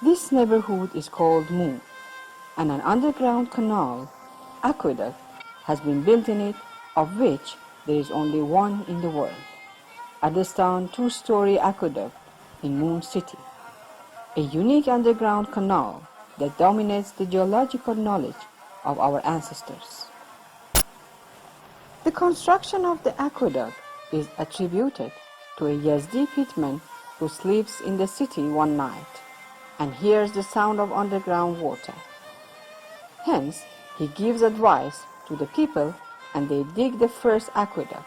This neighborhood is called Moon, and an underground canal, aqueduct, has been built in it, of which there is only one in the world. Adestan two-story aqueduct in Moon City, a unique underground canal that dominates the geological knowledge of our ancestors. The construction of the aqueduct is attributed to a Yazdi pitman who sleeps in the city one night and hears the sound of underground water. Hence, he gives advice to the people and they dig the first aqueduct.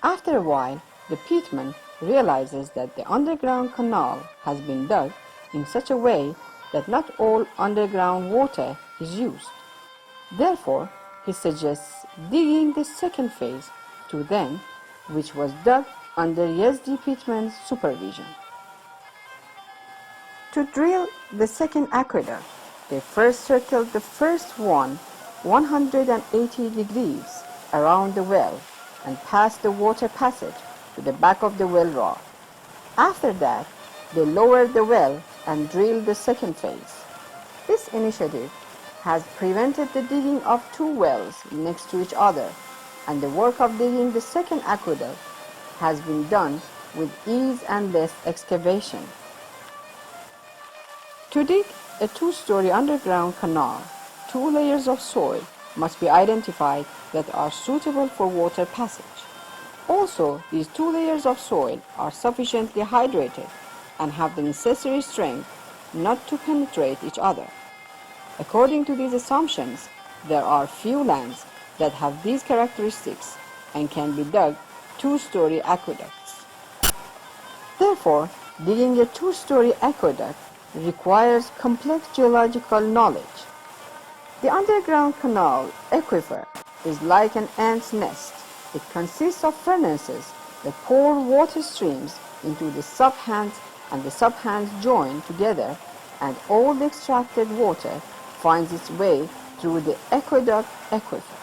After a while, the pitman realizes that the underground canal has been dug in such a way that not all underground water is used. Therefore, he suggests digging the second phase to them, which was dug under Yazdi pitman's supervision. To drill the second aqueduct, they first circled the first one 180 degrees around the well and passed the water passage to the back of the well rod. After that, they lowered the well and drilled the second phase. This initiative has prevented the digging of two wells next to each other, and the work of digging the second aqueduct has been done with ease and less excavation. To dig a two-story underground canal, 2 layers of soil must be identified that are suitable for water passage. Also, these 2 layers of soil are sufficiently hydrated and have the necessary strength not to penetrate each other. According to these assumptions, there are few lands that have these characteristics and can be dug 2-story aqueducts. Therefore, digging a 2-story aqueduct requires complex geological knowledge. The underground canal aquifer is like an ant's nest. It consists of furnaces that pour water streams into the subhands, and the subhands join together, and all the extracted water finds its way through the aqueduct aquifer.